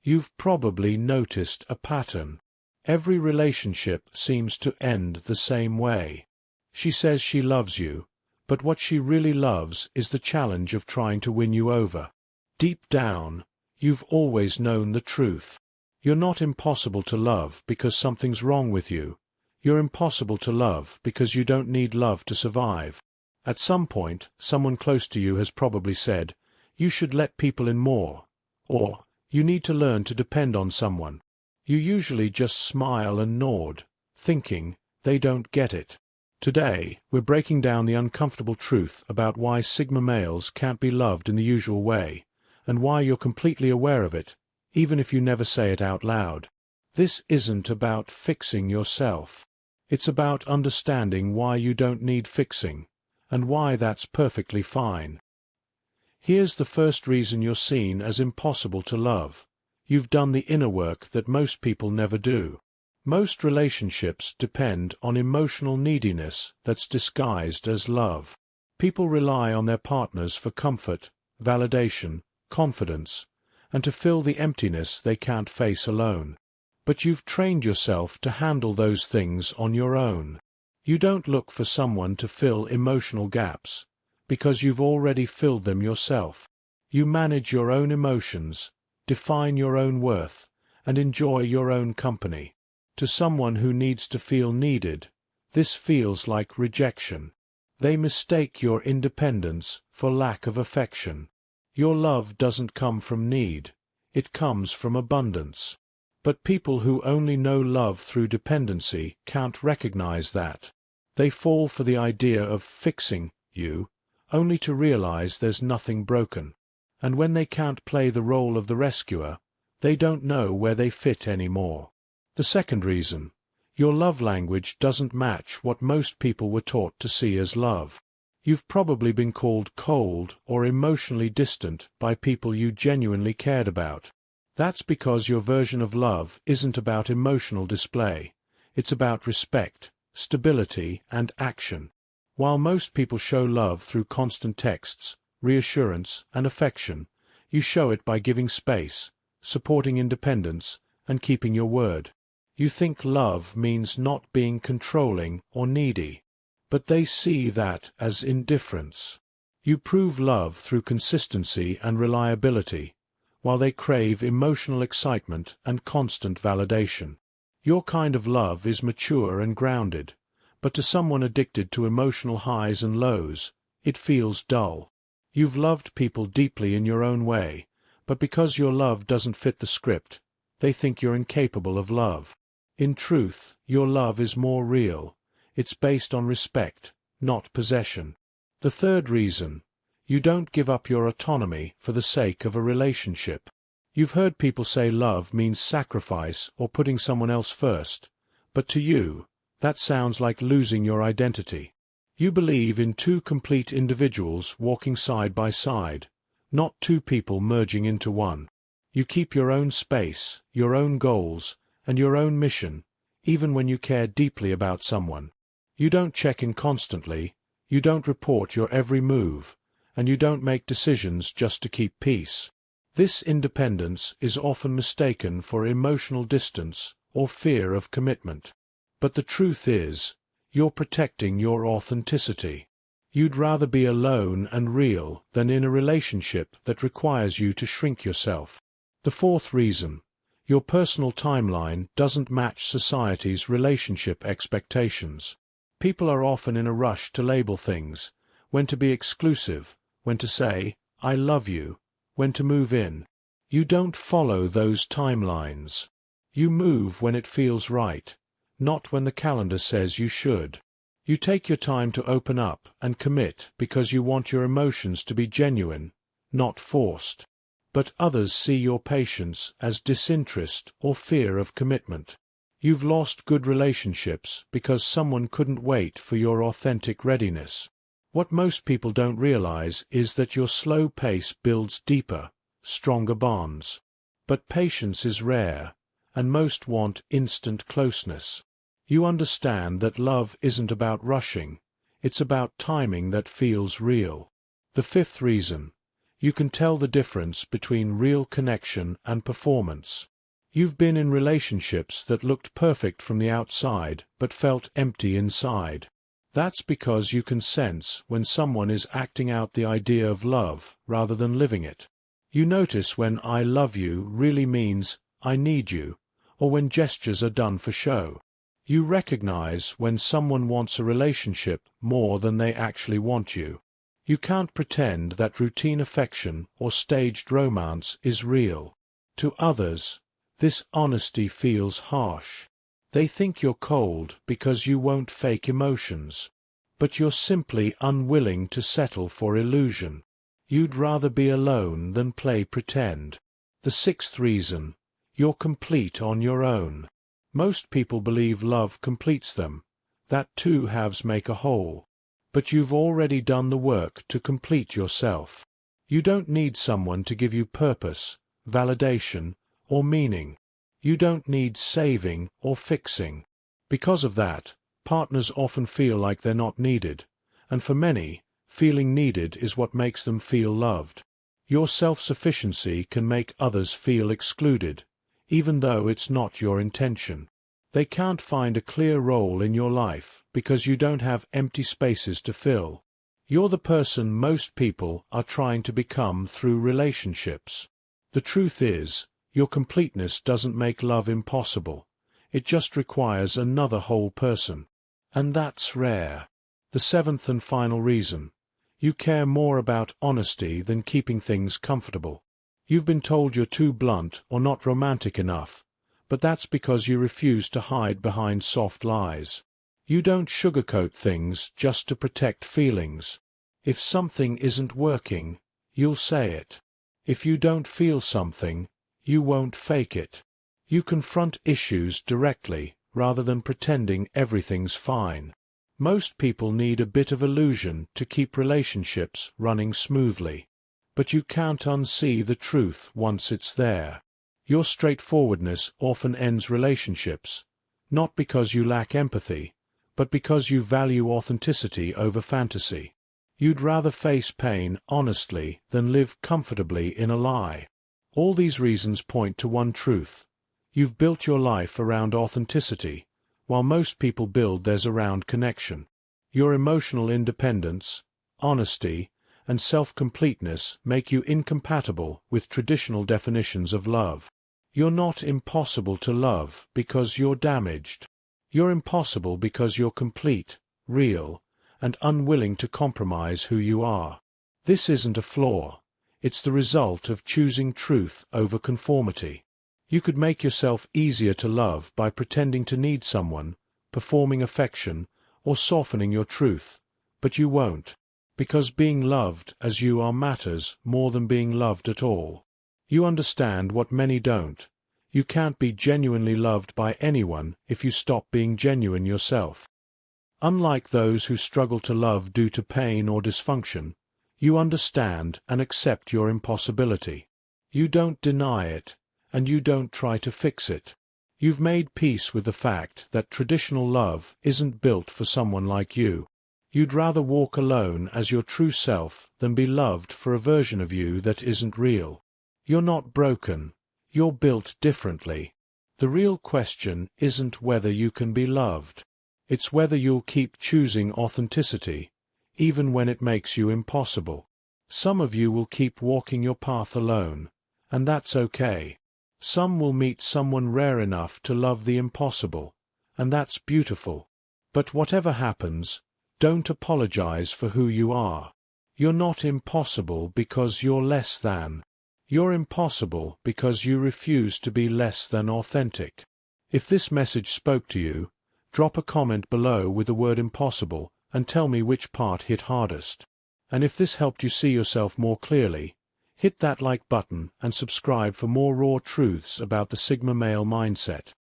You've probably noticed a pattern. Every relationship seems to end the same way. She says she loves you, but what she really loves is the challenge of trying to win you over. Deep down, you've always known the truth. You're not impossible to love because something's wrong with you. You're impossible to love because you don't need love to survive. At some point, someone close to you has probably said, "You should let people in more," or "You need to learn to depend on someone." You usually just smile and nod, thinking they don't get it. Today, we're breaking down the uncomfortable truth about why Sigma males can't be loved in the usual way, and why you're completely aware of it, even if you never say it out loud. This isn't about fixing yourself. It's about understanding why you don't need fixing, and why that's perfectly fine. Here's the first reason you're seen as impossible to love. You've done the inner work that most people never do. Most relationships depend on emotional neediness that's disguised as love. People rely on their partners for comfort, validation, confidence, and to fill the emptiness they can't face alone. But you've trained yourself to handle those things on your own. You don't look for someone to fill emotional gaps, because you've already filled them yourself. You manage your own emotions, define your own worth, and enjoy your own company. To someone who needs to feel needed, this feels like rejection. They mistake your independence for lack of affection. Your love doesn't come from need, it comes from abundance. But people who only know love through dependency can't recognize that. They fall for the idea of fixing you, only to realize there's nothing broken. And when they can't play the role of the rescuer, they don't know where they fit anymore. The second reason, your love language doesn't match what most people were taught to see as love. You've probably been called cold or emotionally distant by people you genuinely cared about. That's because your version of love isn't about emotional display. It's about respect, stability, and action. While most people show love through constant texts, reassurance, and affection, you show it by giving space, supporting independence, and keeping your word. You think love means not being controlling or needy, but they see that as indifference. You prove love through consistency and reliability, while they crave emotional excitement and constant validation. Your kind of love is mature and grounded, but to someone addicted to emotional highs and lows, it feels dull. You've loved people deeply in your own way, but because your love doesn't fit the script, they think you're incapable of love. In truth, your love is more real. It's based on respect, not possession. The third reason, you don't give up your autonomy for the sake of a relationship. You've heard people say love means sacrifice or putting someone else first, but to you, that sounds like losing your identity. You believe in two complete individuals walking side by side, not two people merging into one. You keep your own space, your own goals, and your own mission, even when you care deeply about someone. You don't check in constantly, you don't report your every move, and you don't make decisions just to keep peace. This independence is often mistaken for emotional distance or fear of commitment. But the truth is, you're protecting your authenticity. You'd rather be alone and real than in a relationship that requires you to shrink yourself. The fourth reason, your personal timeline doesn't match society's relationship expectations. People are often in a rush to label things, when to be exclusive, when to say, "I love you," when to move in. You don't follow those timelines. You move when it feels right, not when the calendar says you should. You take your time to open up and commit because you want your emotions to be genuine, not forced. But others see your patience as disinterest or fear of commitment. You've lost good relationships because someone couldn't wait for your authentic readiness. What most people don't realize is that your slow pace builds deeper, stronger bonds. But patience is rare, and most want instant closeness. You understand that love isn't about rushing, it's about timing that feels real. The fifth reason, You can tell the difference between real connection and performance. You've been in relationships that looked perfect from the outside but felt empty inside. That's because you can sense when someone is acting out the idea of love rather than living it. You notice when "I love you" really means "I need you," or when gestures are done for show. You recognize when someone wants a relationship more than they actually want you. You can't pretend that routine affection or staged romance is real. To others, this honesty feels harsh. They think you're cold because you won't fake emotions. But you're simply unwilling to settle for illusion. You'd rather be alone than play pretend. The sixth reason: you're complete on your own. Most people believe love completes them, that two halves make a whole. But you've already done the work to complete yourself. You don't need someone to give you purpose, validation, or meaning. You don't need saving or fixing. Because of that, partners often feel like they're not needed, and for many, feeling needed is what makes them feel loved. Your self-sufficiency can make others feel excluded, even though it's not your intention. They can't find a clear role in your life because you don't have empty spaces to fill. You're the person most people are trying to become through relationships. The truth is, your completeness doesn't make love impossible. It just requires another whole person. And that's rare. The seventh and final reason: you care more about honesty than keeping things comfortable. You've been told you're too blunt or not romantic enough, but that's because you refuse to hide behind soft lies. You don't sugarcoat things just to protect feelings. If something isn't working, you'll say it. If you don't feel something, you won't fake it. You confront issues directly rather than pretending everything's fine. Most people need a bit of illusion to keep relationships running smoothly. But you can't unsee the truth once it's there. Your straightforwardness often ends relationships, not because you lack empathy, but because you value authenticity over fantasy. You'd rather face pain honestly than live comfortably in a lie. All these reasons point to one truth: you've built your life around authenticity, while most people build theirs around connection. Your emotional independence, honesty, and self-completeness make you incompatible with traditional definitions of love. You're not impossible to love because you're damaged. You're impossible because you're complete, real, and unwilling to compromise who you are. This isn't a flaw. It's the result of choosing truth over conformity. You could make yourself easier to love by pretending to need someone, performing affection, or softening your truth, but you won't, because being loved as you are matters more than being loved at all. You understand what many don't. You can't be genuinely loved by anyone if you stop being genuine yourself. Unlike those who struggle to love due to pain or dysfunction, you understand and accept your impossibility. You don't deny it, and you don't try to fix it. You've made peace with the fact that traditional love isn't built for someone like you. You'd rather walk alone as your true self than be loved for a version of you that isn't real. You're not broken. You're built differently. The real question isn't whether you can be loved. It's whether you'll keep choosing authenticity, even when it makes you impossible. Some of you will keep walking your path alone, and that's okay. Some will meet someone rare enough to love the impossible, and that's beautiful. But whatever happens, don't apologize for who you are. You're not impossible because you're less than. You're impossible because you refuse to be less than authentic. If this message spoke to you, drop a comment below with the word impossible and tell me which part hit hardest. And if this helped you see yourself more clearly, hit that like button and subscribe for more raw truths about the Sigma male mindset.